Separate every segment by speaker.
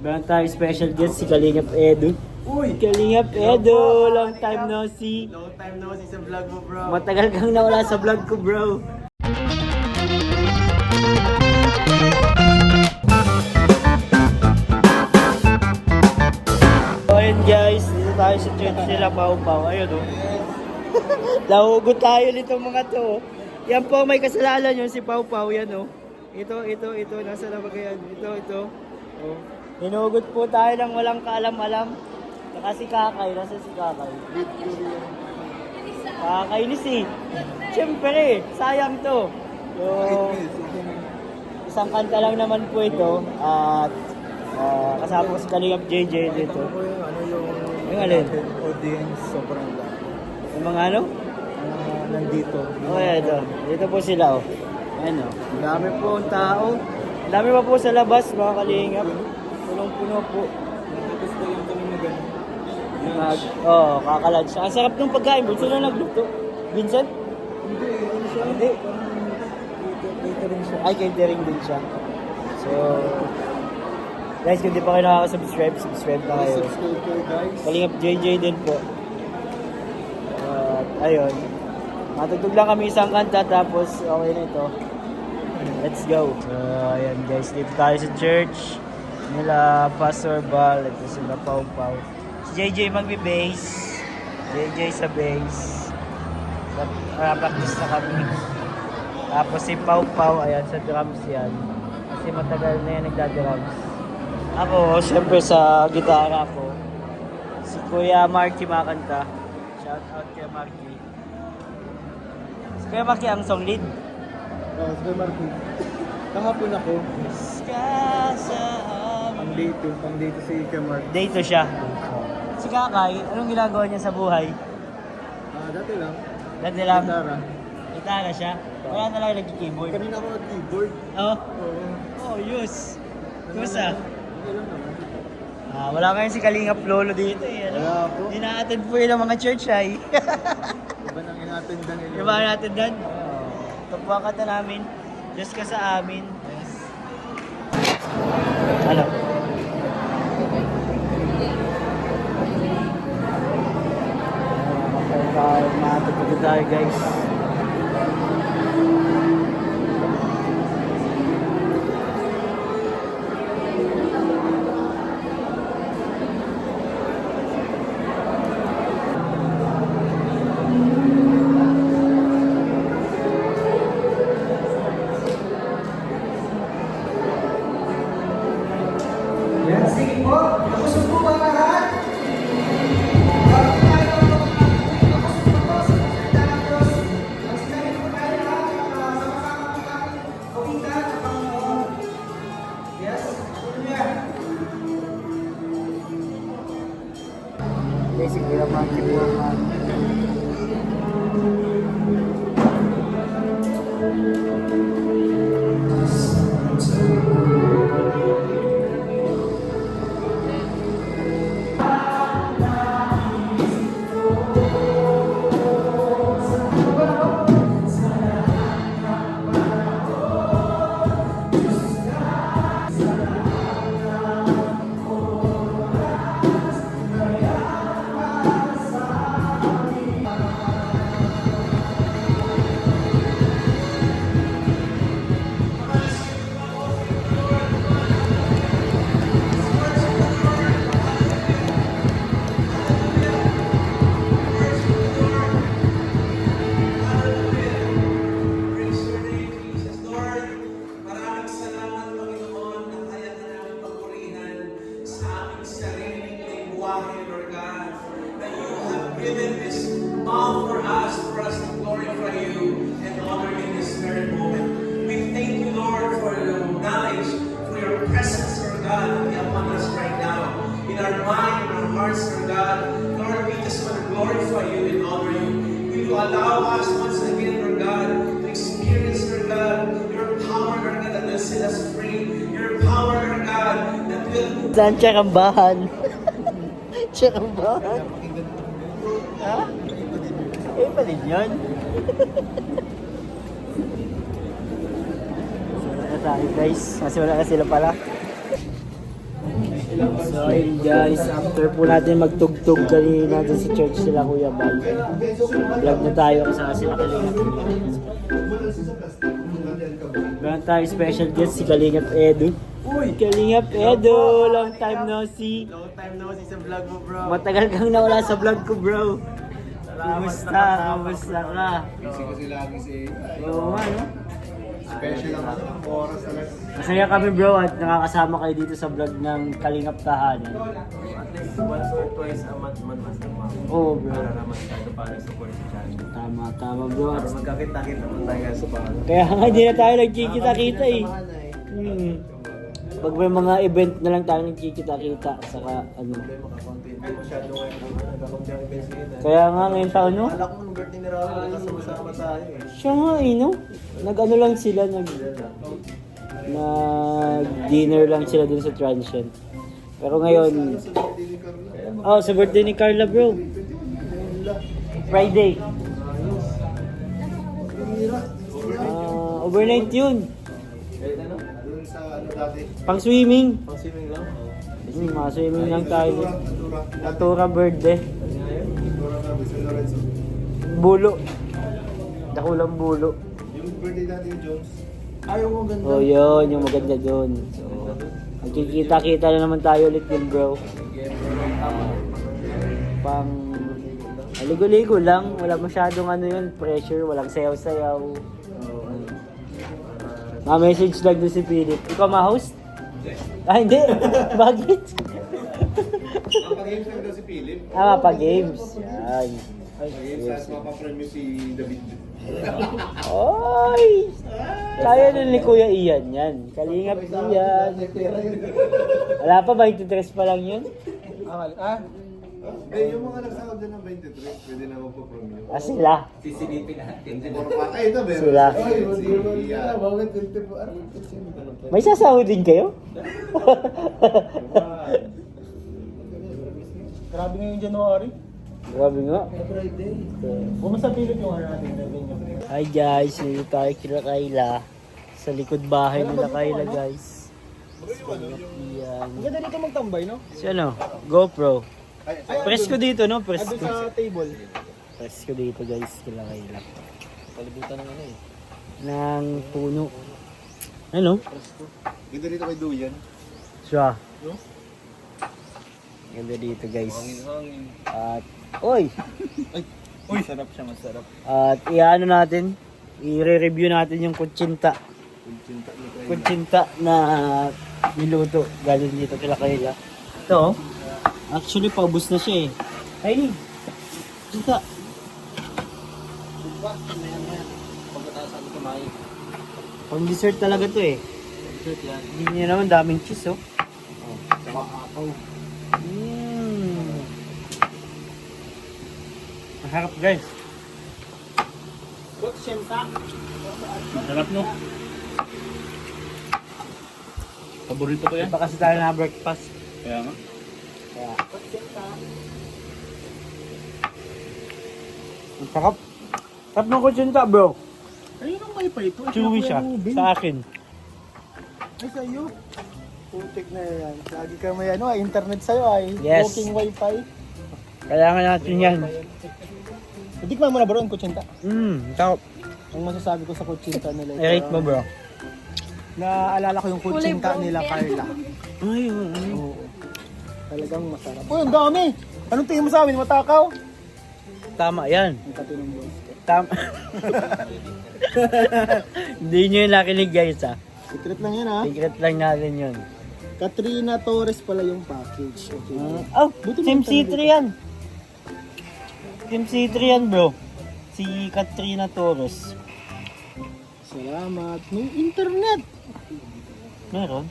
Speaker 1: Meron tayong special guest si Kalingap Edu.
Speaker 2: Uy!
Speaker 1: Kalingap Edu, long time no see.
Speaker 2: Long time no see sa vlog mo, bro.
Speaker 1: Matagal kang nawala sa vlog ko, bro. So ayun guys, dito tayo sa church nila Pau-Pau. Ayun o. Lahugot tayo nitong mga to. Yan po may kasalanan yun si Pau-Pau. Yan o. Ito. Nasa labag yan. Ito. Oh. Hinugot po tayo ng walang kaalam-alam. Saka si Kakay. Nasa si Kakay? Kakainis eh. Siyempre, sayang to. So, isang kanta lang naman po ito. At kasama ko si Kalingap JJ dito. Yung alin?
Speaker 2: Audience, sobrang dami.
Speaker 1: Yung mga ano?
Speaker 2: Nandito.
Speaker 1: Oh, yeah, ito. Dito po sila, oh. Ayan, oh. Ang dami po ang tao. Ang dami pa po sa labas, mga Kalingap. Punong-puno po.
Speaker 2: Gusto lang kami na gano'n.
Speaker 1: Kakalunch. Ang sarap ng pagkain. Bunso na nagluto. Vincent?
Speaker 2: Hindi, ano siya?
Speaker 1: Hindi.
Speaker 2: Catering siya.
Speaker 1: Ay, catering din siya. So, guys, kung di pa kayo nakaka-subscribe, subscribe na kayo.
Speaker 2: Subscribe kayo, guys.
Speaker 1: Kalingap JJ din po. Ayun. Matutug lang kami isang kanta tapos okay na ito. Let's go. So, ayan guys. Dito tayo sa church. Nila Pastor Bal. Ito sila Pau-Pau. Si JJ magbe-bass. JJ sa bass. Practice na kami. Tapos si Pau-Pau. Ayan sa drums yan. Kasi matagal na yan nagda-drums. Ako, syempre sa gitara ko. Si Kuya Marky makanta. Shout out kay Marky. Si Kuya Marky ang song lead.
Speaker 2: Oh, sige, Marky. Kahapon ako. Pang date si Marky.
Speaker 1: Dito siya. Si Kakay, anong ginagawa niya sa buhay?
Speaker 2: Dati lang.
Speaker 1: Dati lang.
Speaker 2: Gitara.
Speaker 1: Gitara siya. Wala na lang nag-keyboard.
Speaker 2: Kanina ako nag-keyboard.
Speaker 1: Oh?
Speaker 2: Oo.
Speaker 1: Oh, yus. Kumusta?
Speaker 2: Okay lang naman.
Speaker 1: Wala kayo si Kalingap Lolo dito eh. Ano?
Speaker 2: Wala po.
Speaker 1: Ina-attend po yun ang mga church ay.
Speaker 2: Iba nang inatendan nila.
Speaker 1: Diba natin dan? Ito po ang kanta namin. Diyos ka sa amin. Yes. Ano? Matutugod tayo guys.
Speaker 3: Yan, sige po. Nakusog po ba lahat?
Speaker 1: Basically, ang mga kibuhan.
Speaker 4: Praise your name, Jesus. Lord, maraming salamat, Panginoon, na kaya na namin papurihan sa aming sariling buhay, Lord God, that you have given this all for us to glorify you and honor you in this very moment. We thank you, Lord, for your knowledge, for your presence, Lord God, to be upon us right now, in our mind, in our hearts, Lord God. Lord, we just want to glorify you and honor you. Will you allow us once again, Lord God, to experience, Lord God, your power, Lord God, that will set us free. Your power, Lord God, that will
Speaker 1: Saan Tsakambahan? Tsakambahan?
Speaker 2: Napakinggan ko.
Speaker 1: Ha? Eh, pa din yun. So, na tayo guys. Kasi wala na sila pala. So ayun guys, after po natin magtugtog kanina dun sa church sila Kuya Bal, vlog na tayo kasama sila Kalingap. Meron tayo special guest si Kalingap Edu. Uy! Kalingap Edu! Long time no see!
Speaker 2: Long time no see sa vlog mo, bro.
Speaker 1: Matagal kang nawala sa vlog ko, bro. Kumusta? Kumusta ka?
Speaker 2: Kasi lagi si...
Speaker 1: Oo nga, no?
Speaker 2: Special ang oras talaga.
Speaker 1: Masaya kami, bro, at nakakasama kayo dito sa vlog ng Kalingap Tahanan.
Speaker 2: At least once or twice a month man mas naman.
Speaker 1: Oo, bro.
Speaker 2: Para naman tayo para support sa channel.
Speaker 1: Tama, bro.
Speaker 2: Para magkakita-kita naman tayo sa bahay.
Speaker 1: Kaya nga, di na tayo nagkikita-kita eh. Pag may mga event na lang tayo nagkikita-kita, saka ano.
Speaker 2: Hindi masyado ngayon nagkakunti ang events ngayon.
Speaker 1: Kaya nga ngayong taon, no?
Speaker 2: Akala ko nung birthday ni Raul, nakasama-sama tayo eh.
Speaker 1: Siya nga eh, no? Nag-ano lang sila, nag-dinner lang sila dun sa Transient. Pero ngayon, sa birthday ni Carla, bro. Friday. Overnight yun.
Speaker 2: Kahit ano? Doon sa ano dati?
Speaker 1: Pang swimming.
Speaker 2: Pang swimming lang?
Speaker 1: Mga swimming lang tayo. Natura birthday.
Speaker 2: Natura na, San Lorenzo.
Speaker 1: Bulo. Dakulang bulo.
Speaker 2: Yung birthday natin yung Jones. Ayaw mo ganda.
Speaker 1: Oh, yun. Yung maganda doon. So, magkikita-kita na naman tayo ulit yun, bro. Pang aligo-ligo lang. Wala masyadong ano yun, pressure. Walang sayaw-sayaw. Ma-message lang doon si Philip. Ikaw ma-host? Ah, hindi. Bakit?
Speaker 2: Mapag-games lang daw si Philip.
Speaker 1: Mapag-games. Yan.
Speaker 2: Mapag-games at mapapremyo si David.
Speaker 1: Oy! Kaya na ni Kuya Ian yan. Kalingap Ian. Wala pa, 23 pa lang yun.
Speaker 2: Yung mga nagsahod na ng 23, pwede na magpapremyo.
Speaker 1: Sila.
Speaker 2: Sisilipin natin. Ay, ito meron.
Speaker 1: Sila. May sasahod din kayo?
Speaker 2: Grabe ngayong January.
Speaker 1: Grabe nga.
Speaker 2: Kumusta Philip yung ano natin revenue?
Speaker 1: Hi guys, dito tayo kila Kayla. Sa likod bahay nila Kayla guys. Yan.
Speaker 2: Ang ganda dito magtambay, no?
Speaker 1: Si ano? GoPro. Presko dito, no? Presko.
Speaker 2: Sa table.
Speaker 1: Presko dito guys, kila Kayla.
Speaker 2: Palibutan ng ano eh.
Speaker 1: Ng puno. Ano?
Speaker 2: Ganda dito kay Duyan.
Speaker 1: Siya.
Speaker 2: No?
Speaker 1: Ganda dito guys.
Speaker 2: Hangin.
Speaker 1: At, oy!
Speaker 2: Uy, sarap siya, masarap.
Speaker 1: At i-ano natin, i-review natin yung kutsinta. Kutsinta na niluto galing dito kila Kayla. Ito, actually paubos na siya eh. Ay, kutsinta. Pang dessert talaga to eh.
Speaker 2: Dessert yan.
Speaker 1: Hindi niya naman daming cheese oh.
Speaker 2: Saka akaw.
Speaker 1: Maharap guys.
Speaker 2: Kutsinta.
Speaker 1: Masarap no?
Speaker 2: Paborito ko yan.
Speaker 1: Iba kasi tayo na breakfast.
Speaker 2: Kaya nga.
Speaker 1: Kaya. Ang sarap. Sarap ng kutsinta bro.
Speaker 2: Ayun ang may pa ito.
Speaker 1: Chewy siya. Sa akin.
Speaker 2: Ay, sa'yo. Putik na yan. Lagi ka may ano, internet sa'yo ay.
Speaker 1: Yes.
Speaker 2: Walking wifi.
Speaker 1: Kailangan natin yan.
Speaker 2: Tikman mo na bro ang kutsinta.
Speaker 1: Sarap.
Speaker 2: Ang masasabi ko sa kutsinta nila.
Speaker 1: I-rate mo bro.
Speaker 2: Naalala ko yung kutsinta nila Carla.
Speaker 1: Ay,
Speaker 2: Oo. Talagang masarap. Uy, ang dami! Anong tingin mo sa amin? Matakaw?
Speaker 1: tama yan.
Speaker 2: Ang katinong boss.
Speaker 1: Tama. Hindi nyo yung nakinig guys ha.
Speaker 2: Secret lang yan ha.
Speaker 1: Secret lang natin yun.
Speaker 2: Katrina Torres pala yung package. Okay.
Speaker 1: Oh,
Speaker 2: Buti
Speaker 1: Team
Speaker 2: mo
Speaker 1: C3
Speaker 2: tanong
Speaker 1: yan. Team C3 yan bro. Si Katrina Torres.
Speaker 2: Salamat. May internet.
Speaker 1: Meron?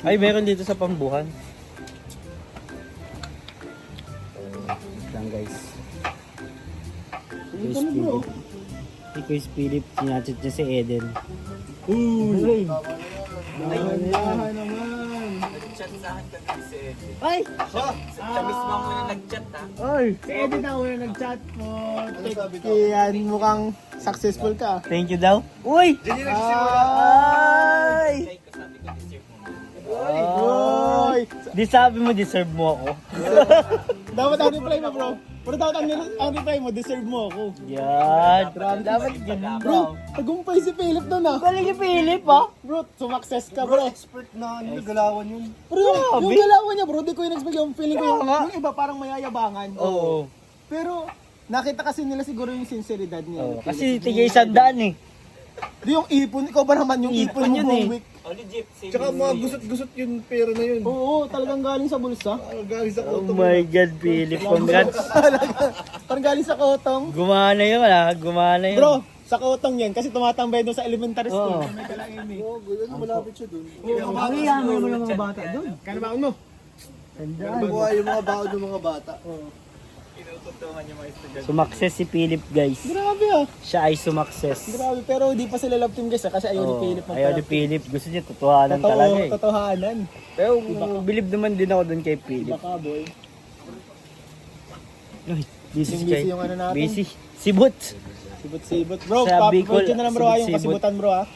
Speaker 1: Ay, meron dito sa Pambuhan. Lang guys.
Speaker 2: Ito na bro.
Speaker 1: Si Chris Philip, sinachat niya si Eden.
Speaker 2: Uy!
Speaker 1: Uy!
Speaker 2: Dahan naman.
Speaker 1: Ay!
Speaker 2: Siya mismo ang muna nag-chat ha. Oy! Si Eddie na muna nag-chat po. Kaya mukhang successful ka.
Speaker 1: Thank you daw. Uy!
Speaker 2: Ay!
Speaker 1: Ay!
Speaker 2: Uy!
Speaker 1: Di sabi mo, deserve mo ako.
Speaker 2: Dapat ang reply mo, bro. Pero dapat ang reply mo, deserve mo ako.
Speaker 1: Yan. Dapat ganun.
Speaker 2: Bro, tagumpay si Philip doon ah.
Speaker 1: Galing yung Philip, ha?
Speaker 2: Bro, sumakses ka, bro.
Speaker 3: Expert na galawan yun.
Speaker 2: Bro, yung galawan niya, bro, di ko in-expect yung feeling ko.
Speaker 1: Kaya nga.
Speaker 2: Yung iba parang mayayabangan.
Speaker 1: Oo.
Speaker 2: Pero, nakita kasi nila siguro yung sinceridad niya.
Speaker 1: Oh, kasi tigay 100 eh.
Speaker 2: Di yung ipon, ikaw ba naman yung ipon
Speaker 1: Ipon
Speaker 2: mo
Speaker 1: yun
Speaker 2: buong
Speaker 1: eh.
Speaker 2: week?
Speaker 3: Tsaka mga gusot-gusot yung pera na yun.
Speaker 2: Oo, talagang galing sa bulsa.
Speaker 3: Galing sa
Speaker 1: Oh my God, Philip. Congrats.
Speaker 2: Parang galing sa kotong.
Speaker 1: Gumana yun, wala. Gumana yun.
Speaker 2: Bro, sa kotong yan, kasi tumatambay doon sa elementary school.
Speaker 1: Oo.
Speaker 2: May kalaimi.
Speaker 3: Malapit siya dun.
Speaker 2: Ang iyaman mo ng mga bata doon. Kanabaon mo?
Speaker 3: Buhay yung mga baon ng mga bata.
Speaker 1: Sumakses si Philip, guys.
Speaker 2: Grabe ah.
Speaker 1: Siya ay sumakses.
Speaker 2: Grabe, pero di pa sila love team guys ah, kasi ayaw ni
Speaker 1: Oo,
Speaker 2: Philip
Speaker 1: ayaw ni Philip. Gusto niya totohanan talaga eh.
Speaker 2: Totohanan.
Speaker 1: Pero believe naman din ako dun kay Philip.
Speaker 2: Baka boy.
Speaker 1: Ay, busy
Speaker 2: Yung
Speaker 1: kay.
Speaker 2: busy yung ano natin.
Speaker 1: Busy. Sibot.
Speaker 2: Sibot-sibot. Bro,
Speaker 1: Sa Bicol,
Speaker 2: pag na lang bro ah, yung
Speaker 1: sibot-sibot.
Speaker 2: kasibutan bro ah.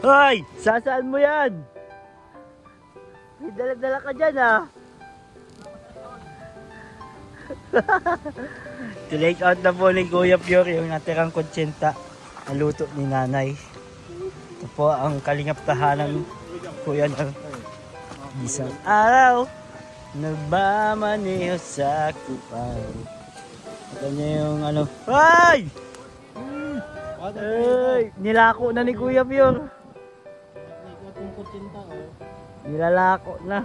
Speaker 1: Hoy! Sasaan mo yan? May dala-dala ka dyan ah. Tinake out na po ni Kuya Pure yung natirang kontsenta na luto ni nanay. Ito po ang kalingap tahanan Kuya ng isang araw. Nagmamaneho sa kupal. Ito niya yung ano. Ay! Ay! Nilako na ni Kuya Pure. Nilalako na.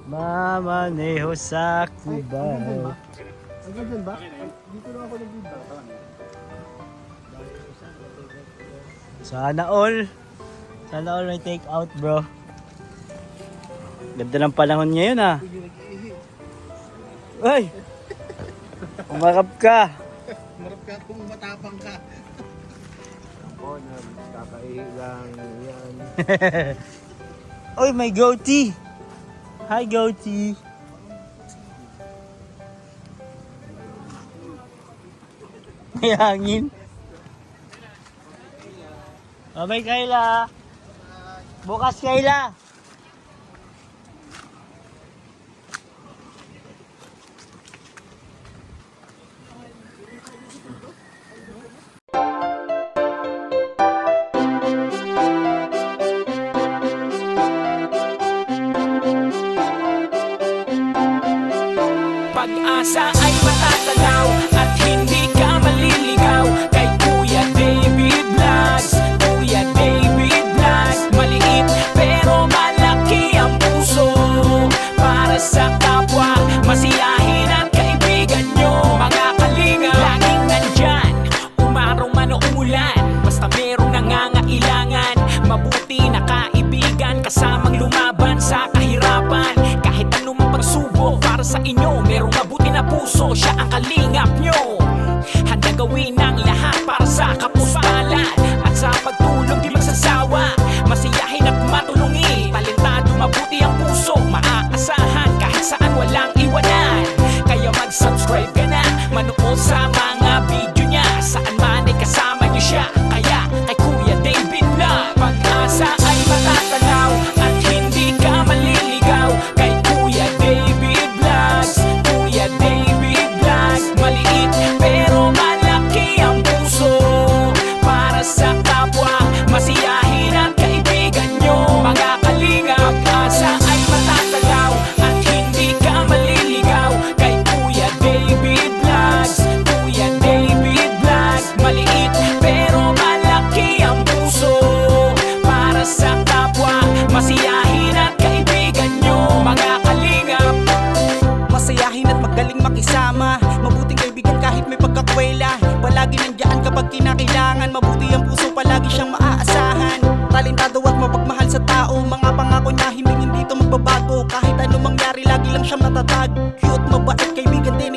Speaker 1: Mamaneho sa kubal.
Speaker 2: Hanggang ba? Dito lang ako nag-video.
Speaker 1: Sana all. Sana all may take out, bro. Ganda ng panahon ngayon ah. Ay! Umarap ka.
Speaker 3: Marap ka kung matapang ka. Ako, nagkakaihi lang yan.
Speaker 1: Oy, may goatee. Hi, goatee. May hangin. Bye, Kayla. Bukas, Kayla.
Speaker 5: Pag-asa ay matatanaw at hindi ka maliligaw kay Kuya David Vlogs. Kuya David Vlogs, maliit pero malaki ang puso para sa kapwa, masiyahin at kaibigan nyo. Mga kalinga, laging nandyan, umaraw man o umulan, basta merong nangangailangan. Mabuti na kaibigan, kasamang lumaban sa kahirapan. Kahit anumang pagsubok para sa inyo, merong mabuti na puso, siya ang kalingap nyo. Handa gawin ang lahat para sa kapuspalan at sa pagtulong di magsasawa, masiyahin at matulungin. Talentado, mabuti ang puso, maaasahan kahit saan walang iwanan. Kaya mag-subscribe ka na, manood sa mga video niya, saan man ay kasama niyo siya. Kaya kay Kuya David Vlog, pag-asa ay matatanaw at hindi ka maliligaw kay Kuya David Vlogs. Kuya David Vlogs, maliit pero malaki ang puso para sa kapwa, masiyahin at kaibigan nyo. Mga kalinga, pag-asa ay matatanaw at hindi ka maliligaw kay Kuya David Vlogs. Kuya David Vlogs, maliit pero malaki ang puso para sa kapwa, masiyahin at kaibigan nyo. Mga kalingap,
Speaker 6: masayahin at magaling makisama, mabuting kaibigan kahit may pagkakwela. Palagi nandiyan kapag kinakailangan, mabuti ang puso, palagi siyang maaasahan. Talentado at mapagmahal sa tao, mga pangako niya hindi ito magbabago. Kahit ano mangyari, lagi lang siyang matatag. Cute, mabait, kaibigan din